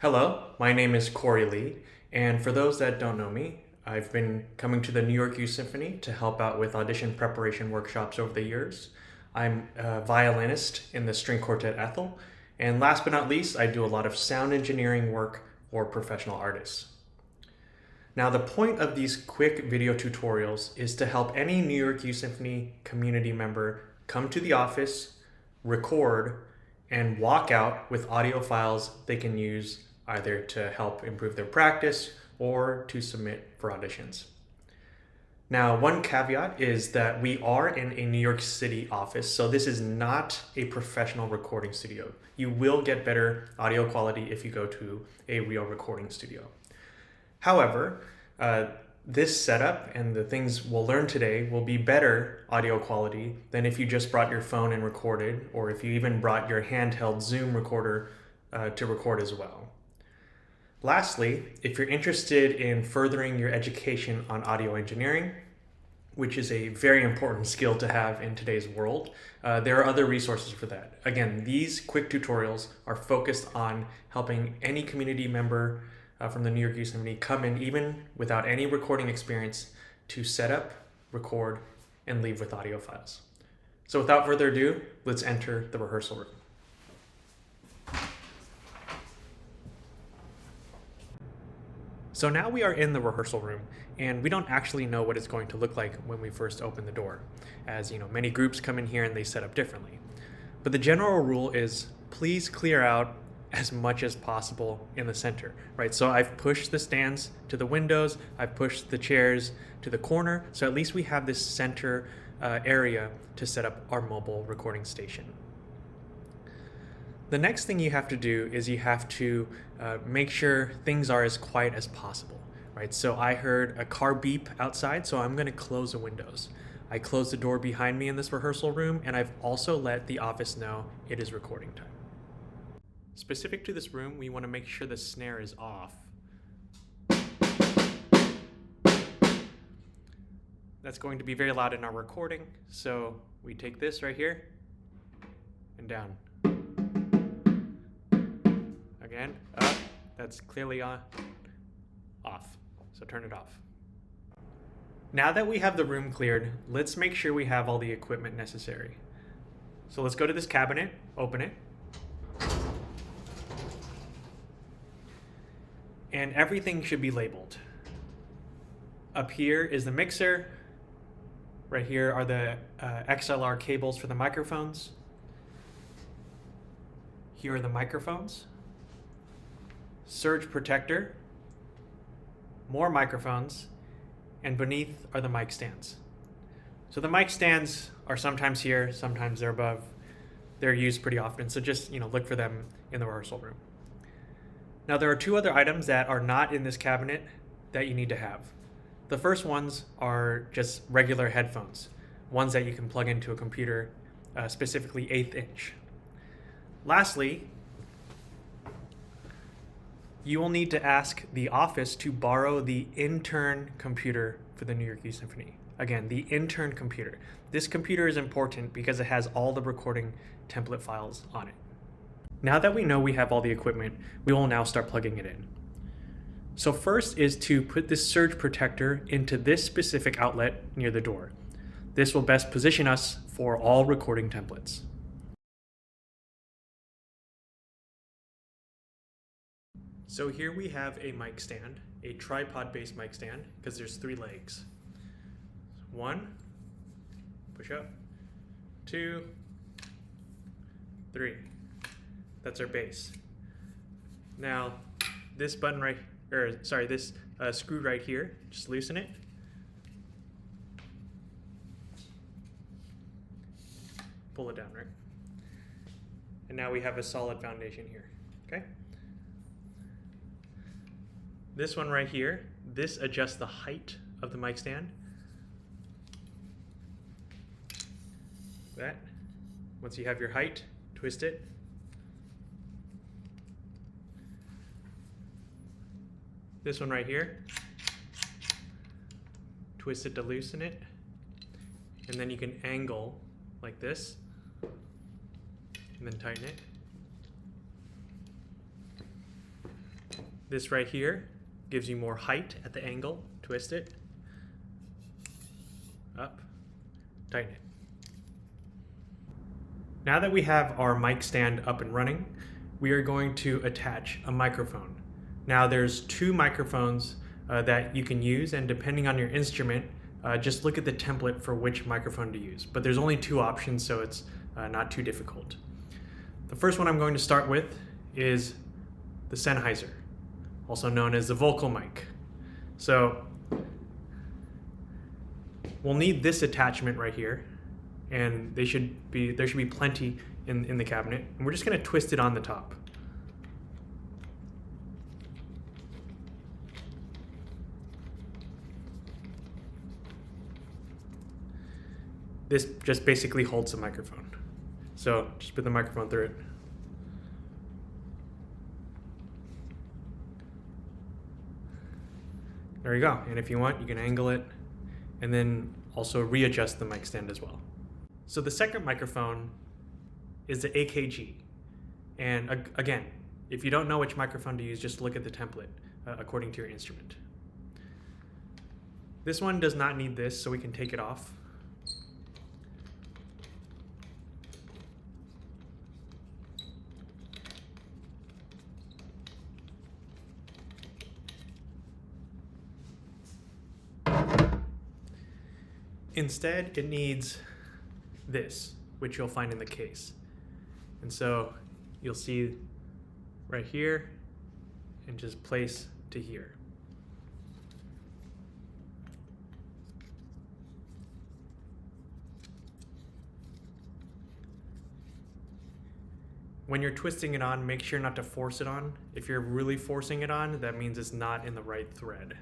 Hello, my name is Cory Lee, and for those that don't know me, I've been coming to the NYYS Symphony to help out with audition preparation workshops over the years. I'm a violinist in the string quartet Ethel, and last but not least, I do a lot of sound engineering work for professional artists. Now, the point of these quick video tutorials is to help any NYYS Symphony community member come to the office, record, and walk out with audio files they can use either to help improve their practice or to submit for auditions. Now, one caveat is that we are in a New York City office, so this is not a professional recording studio. You will get better audio quality if you go to a real recording studio. However, this setup and the things we'll learn today will be better audio quality than if you just brought your phone and recorded, or if you even brought your handheld Zoom recorder to record as well. Lastly, if you're interested in furthering your education on audio engineering, which is a very important skill to have in today's world, there are other resources for that. Again, these quick tutorials are focused on helping any community member from the NYYS Symphony come in even without any recording experience to set up, record, and leave with audio files. So without further ado, let's enter the rehearsal room. So now we are in the rehearsal room, and we don't actually know what it's going to look like when we first open the door, as many groups come in here and they set up differently. But the general rule is please clear out as much as possible in the center, right? So I've pushed the stands to the windows, I've pushed the chairs to the corner, so at least we have this center area to set up our mobile recording station. The next thing you have to do is you have to make sure things are as quiet as possible, right? So I heard a car beep outside, so I'm gonna close the windows. I closed the door behind me in this rehearsal room, and I've also let the office know it is recording time. Specific to this room, we want to make sure the snare is off. That's going to be very loud in our recording, so we take this right here and down. Again, up. That's clearly on, off. So turn it off. Now that we have the room cleared, let's make sure we have all the equipment necessary. So let's go to this cabinet, open it. And everything should be labeled. Up here is the mixer. Right here are the XLR cables for the microphones. Here are the microphones. Surge protector. More microphones. And beneath are the mic stands. So the mic stands are sometimes here, sometimes they're above. They're used pretty often, so just look for them in the rehearsal room. Now there are two other items that are not in this cabinet that you need to have. The first ones are just regular headphones, ones that you can plug into a computer, specifically 1/8 inch. Lastly, you will need to ask the office to borrow the intern computer for the NYYS Symphony. Again, the intern computer. This computer is important because it has all the recording template files on it. Now that we know we have all the equipment, we will now start plugging it in. So first is to put this surge protector into this specific outlet near the door. This will best position us for all recording templates. So here we have a mic stand, a tripod-based mic stand, because there's 3 legs. 1, push up, 2, 3. That's our base. Now, this button this screw right here, just loosen it. Pull it down, right? And now we have a solid foundation here, okay? This one right here, this adjusts the height of the mic stand. That. Once you have your height, twist it. This one right here, twist it to loosen it, and then you can angle like this, and then tighten it. This right here gives you more height at the angle. Twist it. Up. Tighten it. Now that we have our mic stand up and running, we are going to attach a microphone. Now there's two microphones that you can use, and depending on your instrument, just look at the template for which microphone to use. But there's only two options, so it's not too difficult. The first one I'm going to start with is the Sennheiser, also known as the vocal mic. So we'll need this attachment right here, and there should be plenty in the cabinet. And we're just going to twist it on the top. This just basically holds the microphone. So just put the microphone through it. There you go. And if you want, you can angle it and then also readjust the mic stand as well. So the second microphone is the AKG. And again, if you don't know which microphone to use, just look at the template according to your instrument. This one does not need this, so we can take it off. Instead, it needs this, which you'll find in the case. And so you'll see right here and just place to here. When you're twisting it on, make sure not to force it on. If you're really forcing it on, that means it's not in the right thread.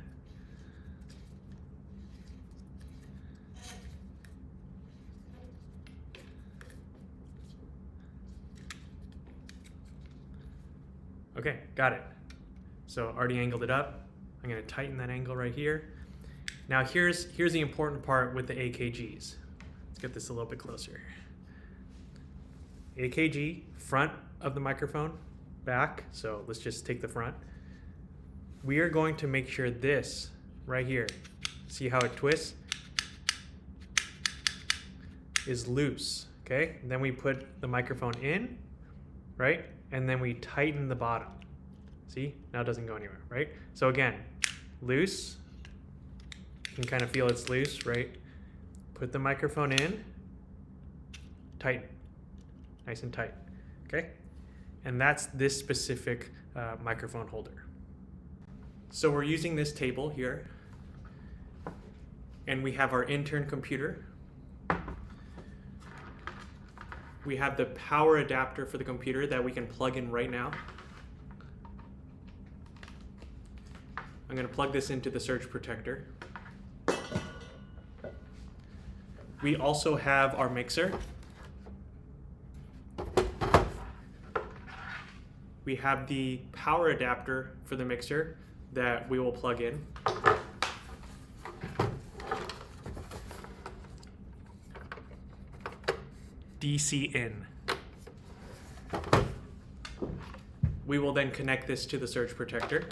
Okay, got it. So already angled it up. I'm gonna tighten that angle right here. Now here's the important part with the AKGs. Let's get this a little bit closer. AKG, front of the microphone, back. So let's just take the front. We are going to make sure this right here, see how it twists, is loose, okay? And then we put the microphone in, right? And then we tighten the bottom. See, now it doesn't go anywhere, right? So again, loose, you can kind of feel it's loose, right? Put the microphone in, tighten, nice and tight, okay? And that's this specific microphone holder. So we're using this table here, and we have our intern computer. We have the power adapter for the computer that we can plug in right now. I'm going to plug this into the surge protector. We also have our mixer. We have the power adapter for the mixer that we will plug in. DC in. We will then connect this to the surge protector.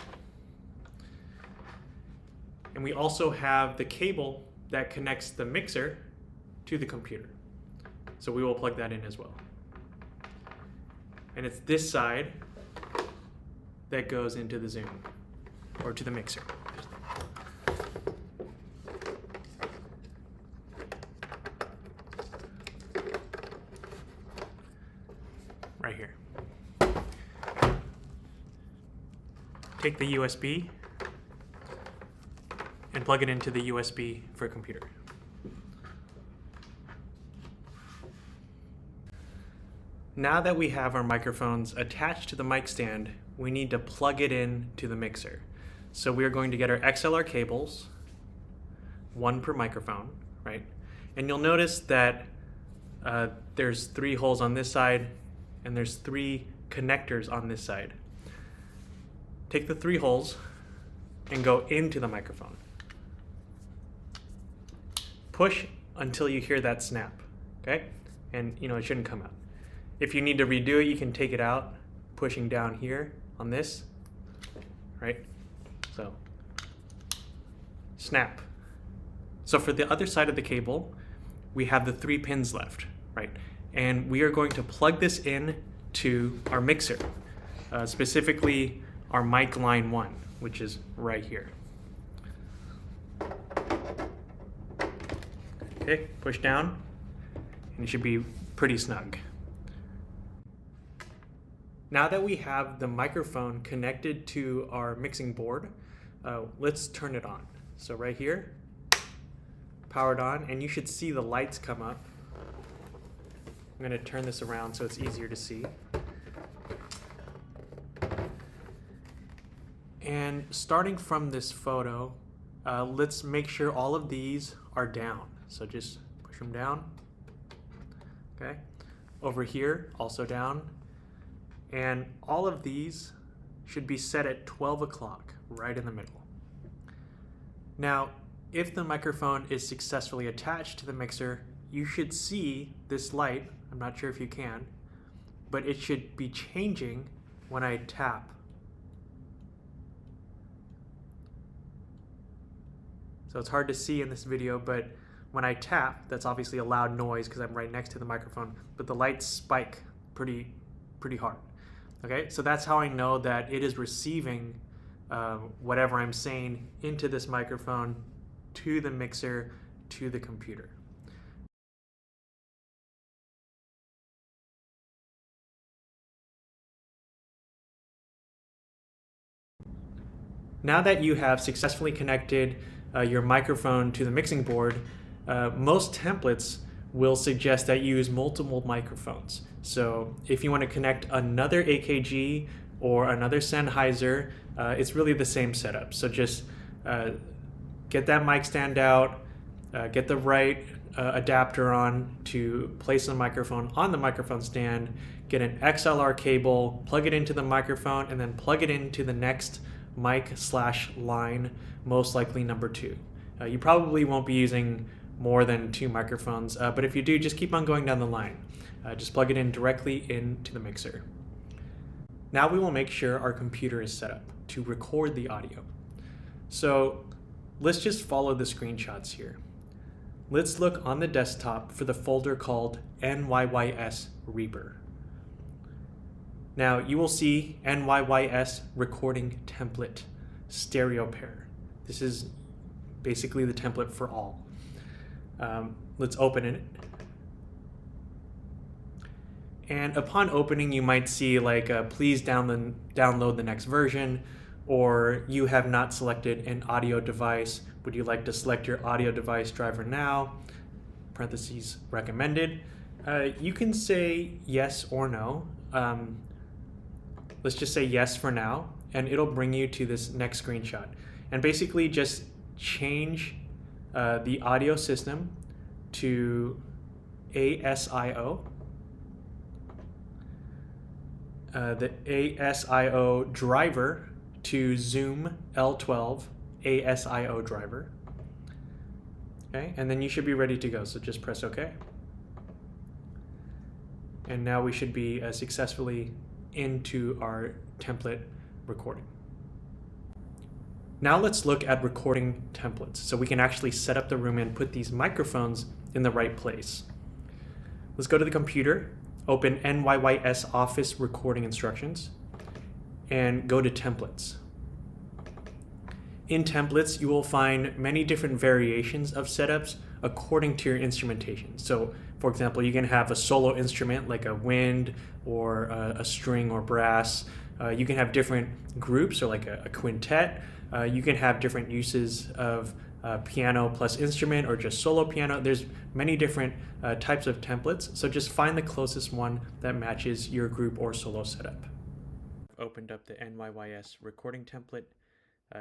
And we also have the cable that connects the mixer to the computer. So we will plug that in as well. And it's this side that goes into the Zoom, or to the mixer. Right here. Take the USB and plug it into the USB for a computer. Now that we have our microphones attached to the mic stand, we need to plug it in to the mixer. So we are going to get our XLR cables, one per microphone, right? And you'll notice that there's 3 holes on this side and there's 3 connectors on this side. Take the 3 holes and go into the microphone. Push until you hear that snap, okay? And it shouldn't come out. If you need to redo it, you can take it out, pushing down here on this, right? So snap. So for the other side of the cable, we have the 3 pins left, right? And we are going to plug this in to our mixer, specifically our mic line 1, which is right here. Okay, push down, and it should be pretty snug. Now that we have the microphone connected to our mixing board, let's turn it on. So right here, powered on, and you should see the lights come up. I'm going to turn this around so it's easier to see. And starting from this photo, let's make sure all of these are down. So just push them down. Okay. Over here, also down. And all of these should be set at 12 o'clock, right in the middle. Now, if the microphone is successfully attached to the mixer, you should see this light. I'm not sure if you can, but it should be changing when I tap. So it's hard to see in this video, but when I tap, that's obviously a loud noise because I'm right next to the microphone, but the lights spike pretty hard. Okay, so that's how I know that it is receiving whatever I'm saying into this microphone, to the mixer, to the computer. Now that you have successfully connected your microphone to the mixing board, most templates will suggest that you use multiple microphones. So if you want to connect another AKG or another Sennheiser, it's really the same setup. So just get that mic stand out, get the right adapter on to place the microphone on the microphone stand, get an XLR cable, plug it into the microphone, and then plug it into the next mic/line, most likely number 2. You probably won't be using more than 2 microphones, but if you do, just keep on going down the line. Just plug it in directly into the mixer. Now we will make sure our computer is set up to record the audio. So let's just follow the screenshots here. Let's look on the desktop for the folder called NYYS Reaper. Now you will see NYYS recording template stereo pair. This is basically the template for all. Let's open it. And upon opening, you might see like, please download the next version, or you have not selected an audio device. Would you like to select your audio device driver now? Parentheses recommended. You can say yes or no. Let's just say yes for now, and it'll bring you to this next screenshot. And basically just change the audio system to ASIO. The ASIO driver to Zoom L12 ASIO driver. Okay, and then you should be ready to go. So just press OK. And now we should be successfully into our template recording. Now let's look at recording templates so we can actually set up the room and put these microphones in the right place. Let's go to the computer, open NYYS Office recording instructions, and go to templates. In templates, you will find many different variations of setups according to your instrumentation. So for example, you can have a solo instrument like a wind or a string or brass. You can have different groups or like a quintet. You can have different uses of piano plus instrument or just solo piano. There's many different types of templates. So just find the closest one that matches your group or solo setup. Opened up the NYYS recording template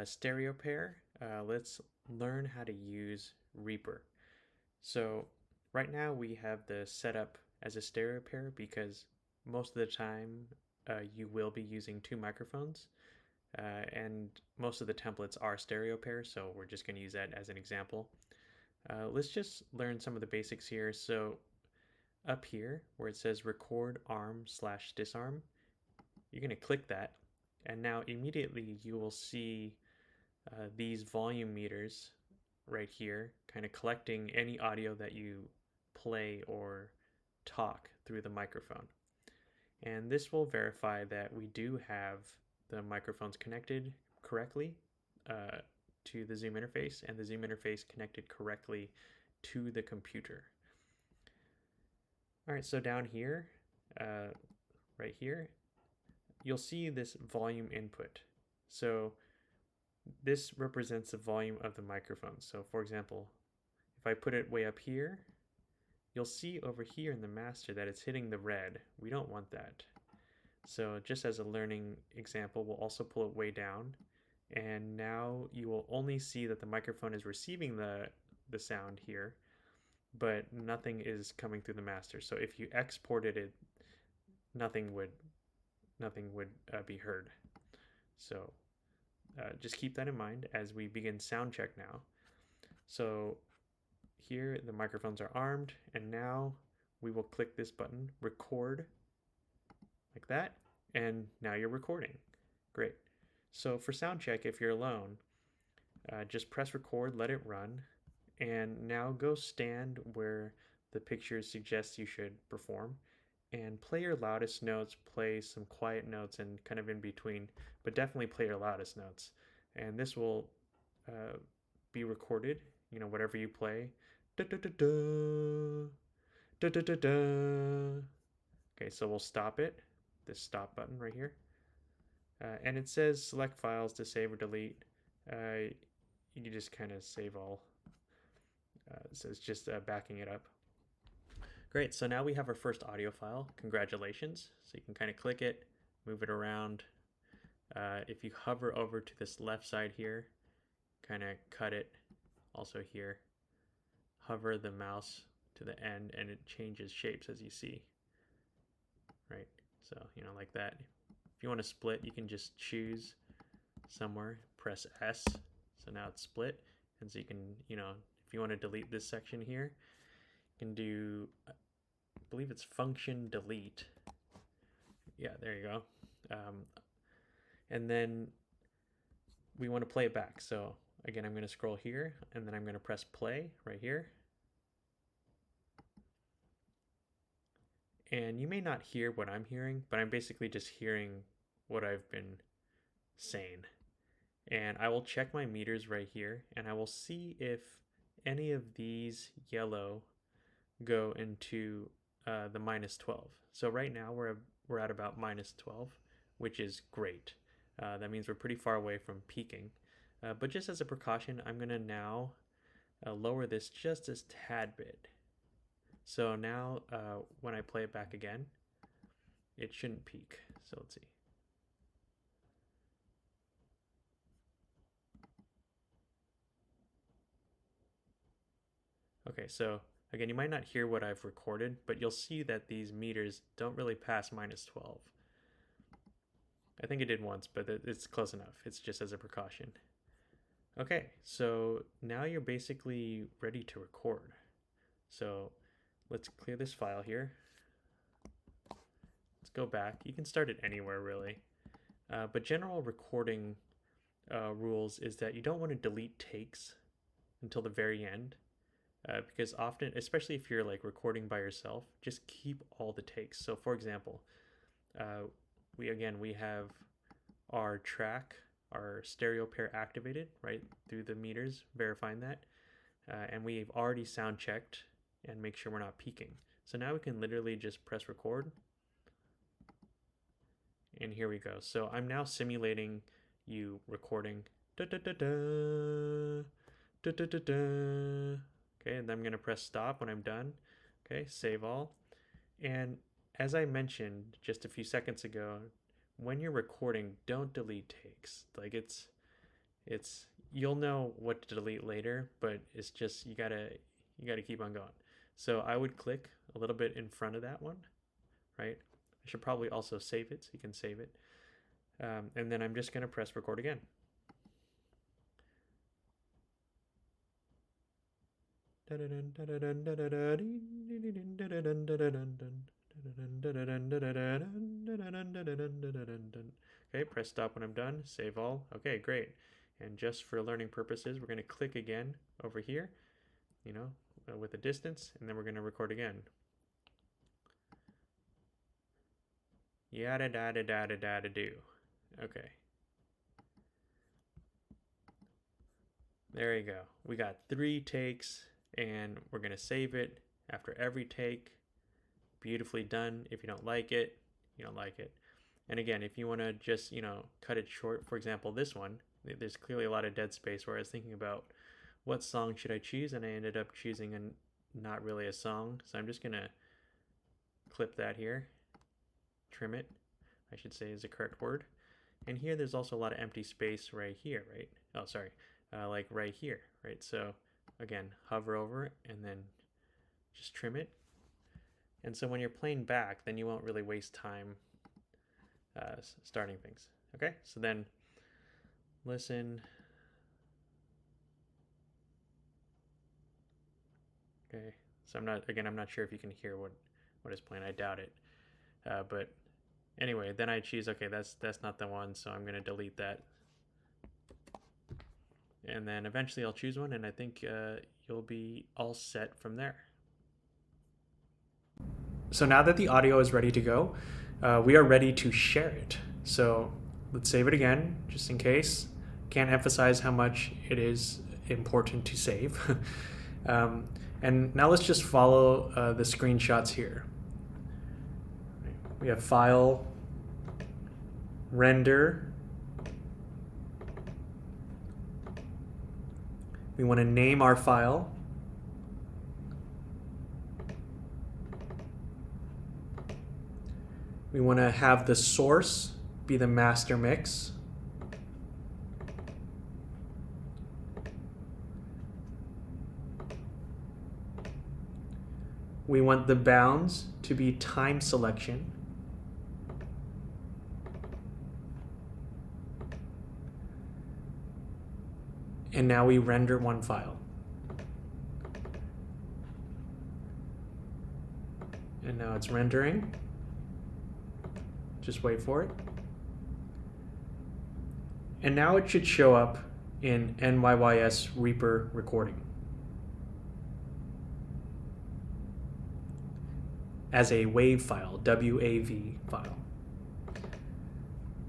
stereo pair. Let's learn how to use Reaper. So right now we have the setup as a stereo pair because most of the time you will be using 2 microphones, and most of the templates are stereo pairs, so we're just going to use that as an example. Let's just learn some of the basics here. So up here where it says record arm/disarm, you're going to click that, And now immediately you will see these volume meters right here, kind of collecting any audio that you play or talk through the microphone. And this will verify that we do have the microphones connected correctly uh, to the Zoom interface, and the Zoom interface connected correctly to the computer. All right, so down here, right here, you'll see this volume input. So this represents the volume of the microphone. So for example, if I put it way up here, you'll see over here in the master that it's hitting the red. We don't want that. So just as a learning example, we'll also pull it way down. And now you will only see that the microphone is receiving the sound here, but nothing is coming through the master. So if you exported it, nothing would be heard. So just keep that in mind as we begin sound check now. So here the microphones are armed, and now we will click this button, record, like that, and now you're recording. Great. So for sound check, if you're alone, just press record, let it run, and now go stand where the picture suggests you should perform, and play your loudest notes, play some quiet notes, and kind of in between, but definitely play your loudest notes. And this will be recorded, whatever you play. Da, da, da, da, da, da, da, da. Okay, so we'll stop it, this stop button right here. And it says select files to save or delete. You just kind of save all. So it's just backing it up. Great, so now we have our first audio file. Congratulations. So you can kind of click it, move it around. If you hover over to this left side here, kind of cut it also here. Hover the mouse to the end and it changes shapes as you see. Right, so like that. If you want to split, you can just choose somewhere, press S. So now it's split. And so you can, if you want to delete this section here, you can do, I believe it's function delete. Yeah, there you go. And then we want to play it back. So again, I'm going to scroll here and then I'm going to press play right here. And you may not hear what I'm hearing, but I'm basically just hearing what I've been saying. And I will check my meters right here and I will see if any of these yellow go into the -12. So right now we're at about -12, which is great. That means we're pretty far away from peaking. But just as a precaution, I'm going to now lower this just a tad bit. So now when I play it back again, it shouldn't peak. So let's see. Okay, so again, you might not hear what I've recorded, but you'll see that these meters don't really pass -12. I think it did once, but it's close enough. It's just as a precaution. Okay, so now you're basically ready to record. So let's clear this file here. Let's go back. You can start it anywhere really. But general recording rules is that you don't want to delete takes until the very end. Because often, especially if you're like recording by yourself, just keep all the takes. So for example, we have our track, our stereo pair activated right through the meters, verifying that. And we've already sound checked and make sure we're not peaking. So now we can literally just press record. And here we go. So I'm now simulating you recording. Da, da, da, da, da, da, da, da. Okay, and then I'm going to press stop when I'm done. Okay, save all. And as I mentioned just a few seconds ago, when you're recording, don't delete takes. Like it's you'll know what to delete later, but it's just you gotta keep on going. So I would click a little bit in front of that one, right? I should probably also save it so you can save it. And then I'm just gonna press record again. Okay, Okay, press stop when I'm done, save all. Okay, great. And just for learning purposes, we're going to click again over here, with a distance, and then we're going to record again. Yada da da da da da da do. Okay. There you go. We got 3 takes, and we're going to save it after every take. Beautifully done. If you don't like it, you don't like it. And again, if you want to just, cut it short, for example, this one, there's clearly a lot of dead space where I was thinking about what song should I choose, and I ended up choosing not really a song. So I'm just going to clip that here, trim it, I should say is the correct word. And here there's also a lot of empty space right here, right? Oh, sorry. Like right here, right? So again, hover over it and then just trim it. And so when you're playing back, then you won't really waste time starting things. Okay, so then listen. Okay, so I'm not sure if you can hear what is playing. I doubt it. But anyway, then I choose, okay, that's not the one, so I'm going to delete that. And then eventually I'll choose one, and I think you'll be all set from there. So now that the audio is ready to go, we are ready to share it. So let's save it again, just in case. Can't emphasize how much it is important to save. And now let's just follow the screenshots here. We have file, render. We want to name our file. We want to have the source be the master mix. We want the bounds to be time selection. And now we render one file. And now it's rendering. Just wait for it. And now it should show up in NYYS Reaper recording as a WAV file, WAV file.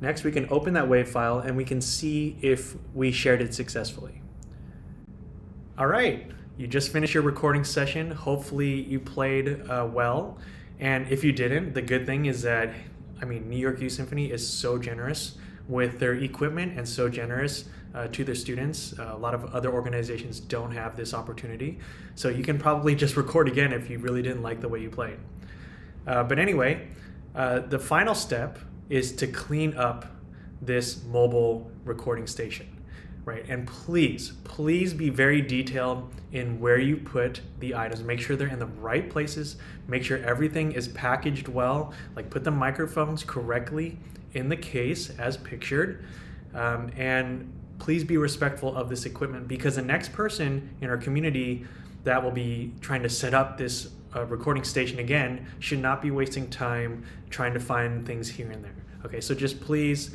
Next, we can open that WAV file and we can see if we shared it successfully. All right, you just finished your recording session. Hopefully you played well. And if you didn't, the good thing is that, New York Youth Symphony is so generous with their equipment and so generous to their students. A lot of other organizations don't have this opportunity. So you can probably just record again if you really didn't like the way you played. But anyway, the final step is to clean up this mobile recording station, right? And please be very detailed in where you put the items. Make sure they're in the right places. Make sure everything is packaged well. Like put the microphones correctly in the case as pictured. And please be respectful of this equipment, because the next person in our community that will be trying to set up this recording station again should not be wasting time trying to find things here and there. Okay, so just please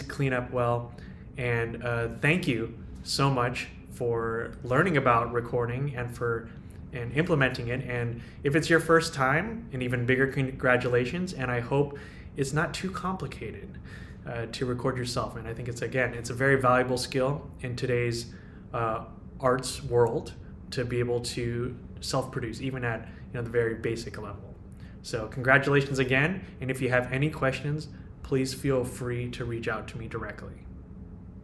clean up well, and thank you so much for learning about recording and implementing it. And if it's your first time, an even bigger congratulations, and I hope it's not too complicated to record yourself. And I think it's a very valuable skill in today's arts world to be able to self-produce, even at the very basic level. So congratulations again, and if you have any questions, please feel free to reach out to me directly.